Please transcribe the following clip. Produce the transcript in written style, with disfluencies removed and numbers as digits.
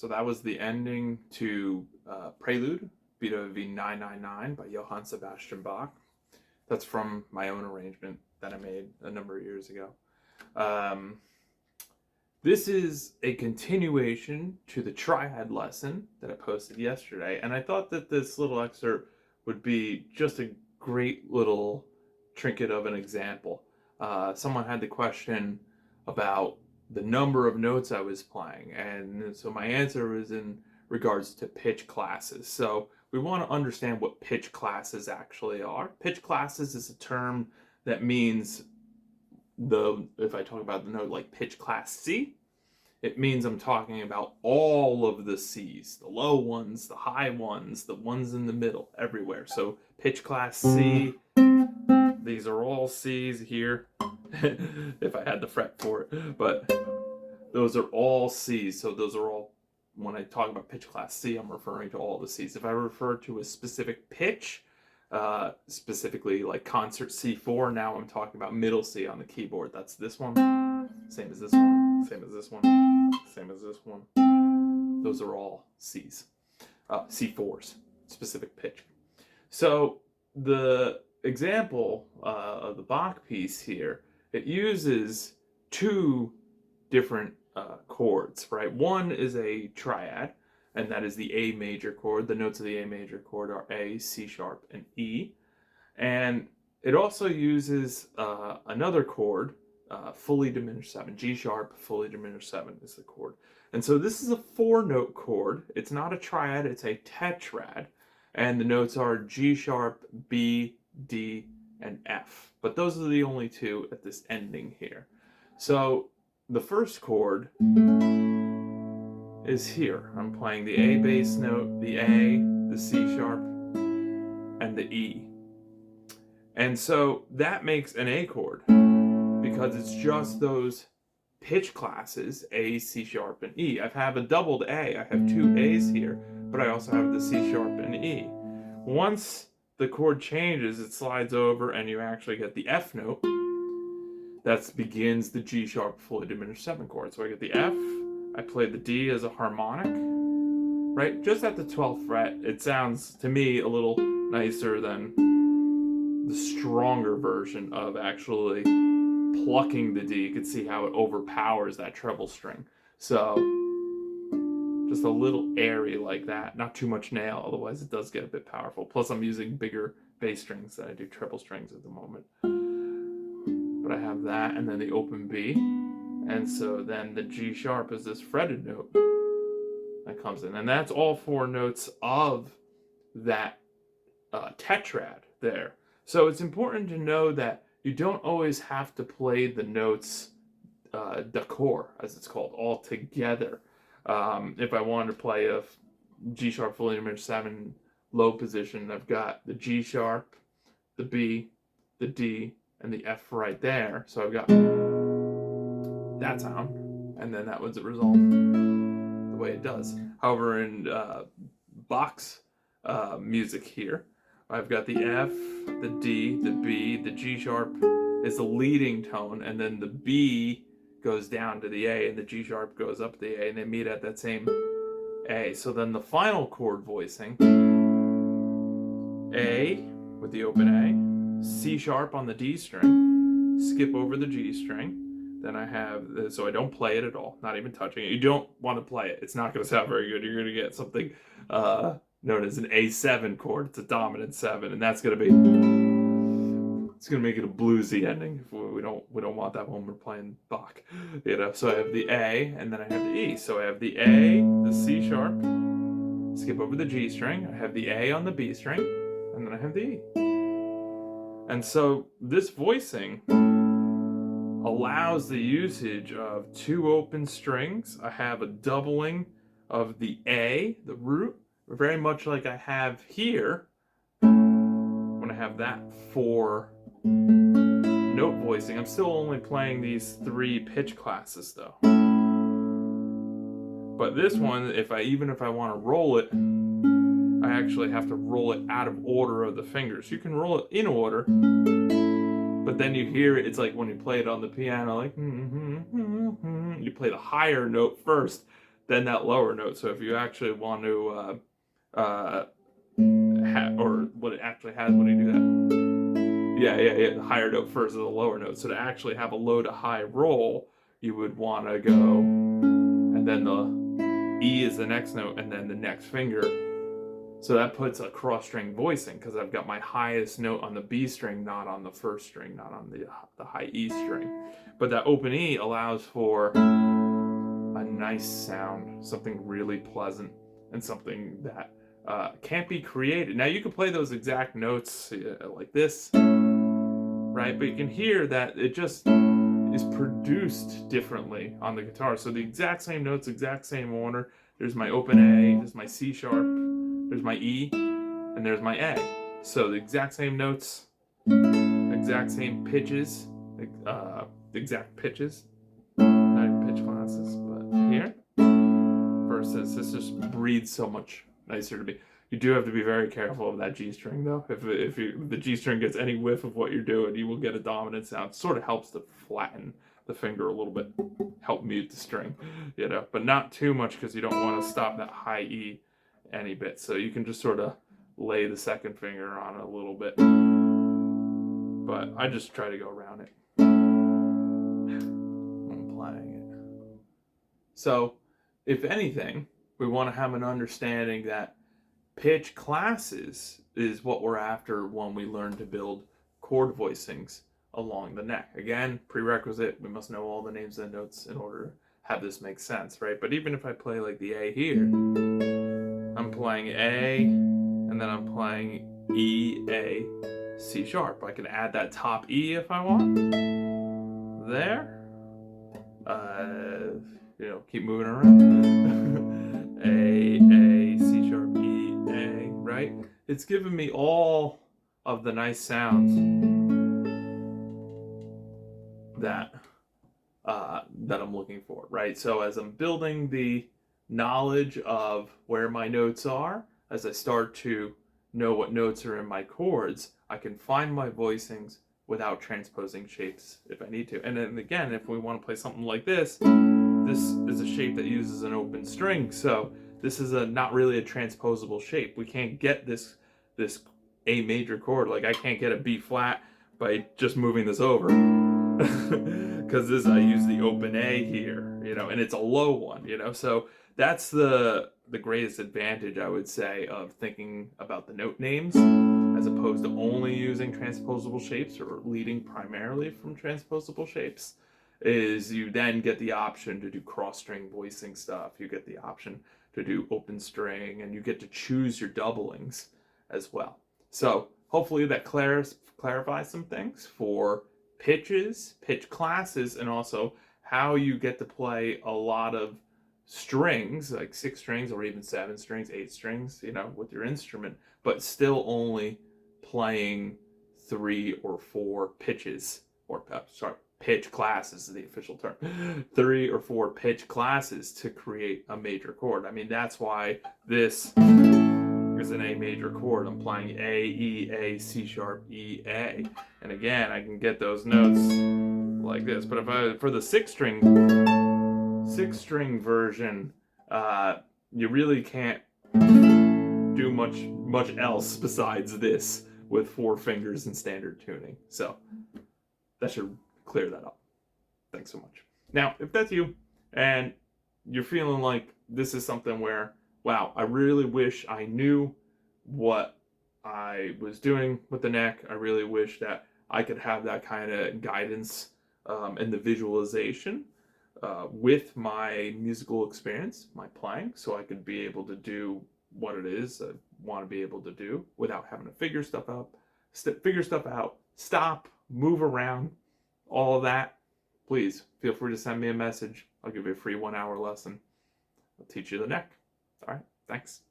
So that was the ending to Prelude, Beethoven 999 by Johann Sebastian Bach. That's from my own arrangement that I made a number of years ago. This is a continuation to the Triad lesson that I posted yesterday, and I thought that this little excerpt would be just a great little trinket of an example. Someone had the question about the number of notes I was playing, and so my answer was in regards to pitch classes. So we want to understand what pitch classes actually are. Pitch classes is a term that means if I talk about the note like pitch class C, it means I'm talking about all of the C's, the low ones, the high ones, the ones in the middle, everywhere. So pitch class C, these are all C's here, if I had the fret for it, but those are all C's. So those are all, when I talk about pitch class C, I'm referring to all the C's. If I refer to a specific pitch, specifically like concert C4, now I'm talking about middle C on the keyboard. That's this one, same as this one, same as this one, same as this one. Those are all C's, C4s, specific pitch. So the example of the Bach piece here, it uses two different chords, right? One is a triad, and that is the A major chord. The notes of the A major chord are A, C sharp, and E. And it also uses another chord, fully diminished 7. G sharp, fully diminished 7 is the chord. And so this is a 4-note chord. It's not a triad, it's a tetrad. And the notes are G sharp, B, D, and F. But those are the only two at this ending here. So the first chord is here. I'm playing the A bass note, the A, the C sharp, and the E. And so that makes an A chord because it's just those pitch classes, A, C sharp, and E. I have a doubled A. I have two A's here, but I also have the C sharp and E. Once the chord changes, it slides over and you actually get the F note. That begins the G sharp fully diminished 7 chord. So I get the F, I play the D as a harmonic, right? Just at the 12th fret. It sounds to me a little nicer than the stronger version of actually plucking the D. You can see how it overpowers that treble string. So just a little airy like that, not too much nail, otherwise it does get a bit powerful. Plus I'm using bigger bass strings than I do treble strings at the moment. But I have that, and then the open B, and so then the G sharp is this fretted note that comes in, and that's all 4 notes of that tetrad there. So it's important to know that you don't always have to play the notes d'accord, as it's called, all together. If I wanted to play a G sharp fully diminished 7 low position, I've got the G sharp, the B, the D, and the F right there. So I've got that sound, and then that was the result the way it does. However, in Bach's music here, I've got the F, the D, the B, the G sharp is the leading tone, and then the B goes down to the A, and the G sharp goes up to the A, and they meet at that same A. So then the final chord voicing, A with the open A, C sharp on the D string, skip over the G string, then I have, so I don't play it at all, not even touching it. You don't want to play it. It's not going to sound very good. You're going to get something known as an A7 chord. It's a dominant 7, and that's going to be, it's going to make it a bluesy ending. We don't want that when we're playing Bach, you know. So I have the A, and then I have the E. So I have the A, the C sharp, skip over the G string. I have the A on the B string, and then I have the E. And so this voicing allows the usage of 2 open strings. I have a doubling of the A, the root, very much like I have here when I have that 4-note voicing. I'm still only playing these 3 pitch classes though. But this one, even if I want to roll it, I actually have to roll it out of order of the fingers. You can roll it in order, but then you hear it. It's like when you play it on the piano, like you play the higher note first, than that lower note. So if you actually want to, or what it actually has, when you do that, yeah, the higher note first is the lower note. So to actually have a low to high roll, you would want to go, and then the E is the next note, and then the next finger. So that puts a cross string voicing, because I've got my highest note on the B string, not on the first string, not on the high E string. But that open E allows for a nice sound, something really pleasant, and something that can't be created. Now you can play those exact notes like this, right? But you can hear that it just is produced differently on the guitar. So the exact same notes, exact same order. There's my open A, there's my C sharp, there's my E, and there's my A. So the exact same notes, exact same pitches, exact pitches, not even pitch classes, but here, versus this just breathes so much nicer to me. You do have to be very careful of that G string though. If the G string gets any whiff of what you're doing, you will get a dominant sound. It sort of helps to flatten the finger a little bit, help mute the string, you know, but not too much, because you don't want to stop that high E any bit. So you can just sort of lay the second finger on it a little bit, but I just try to go around it. I'm playing it. So if anything, we want to have an understanding that pitch classes is what we're after when we learn to build chord voicings along the neck. Again, prerequisite, we must know all the names of the notes in order to have this make sense, right? But even if I play like the A here, I'm playing A, and then I'm playing E, A, C sharp. I can add that top E if I want. There. You know, keep moving around. A, C sharp, E, A, right? It's giving me all of the nice sounds that I'm looking for, right? So as I'm building the knowledge of where my notes are, as I start to know what notes are in my chords, I can find my voicings without transposing shapes if I need to. And then again, if we want to play something like this, this is a shape that uses an open string, so this is not really a transposable shape. We can't get this A major chord. Like I can't get a B flat by just moving this over, because I use the open A here, you know, and it's a low one, you know. So that's the greatest advantage, I would say, of thinking about the note names as opposed to only using transposable shapes or leading primarily from transposable shapes. Is you then get the option to do cross string voicing stuff, you get the option to do open string, and you get to choose your doublings as well. So hopefully that clarifies some things for pitches, pitch classes, and also how you get to play a lot of strings, like 6 strings or even 7 strings, 8 strings, you know, with your instrument, but still only playing 3 or 4 pitches, or pitch classes is the official term. 3 or 4 pitch classes to create a major chord. I mean, that's why this is an A major chord. I'm playing A, E, A, C sharp, E, A. And again, I can get those notes like this. But for the 6 string version, you really can't do much else besides this with 4 fingers and standard tuning. So that should clear that up. Thanks so much. Now, if that's you and you're feeling like this is something where, wow, I really wish I knew what I was doing with the neck. I really wish that I could have that kind of guidance and the visualization with my musical experience, my playing, so I could be able to do what it is I want to be able to do without having to figure stuff out, stop, move around, all of that. Please feel free to send me a message. I'll give you a free 1-hour lesson. I'll teach you the neck. All right, thanks.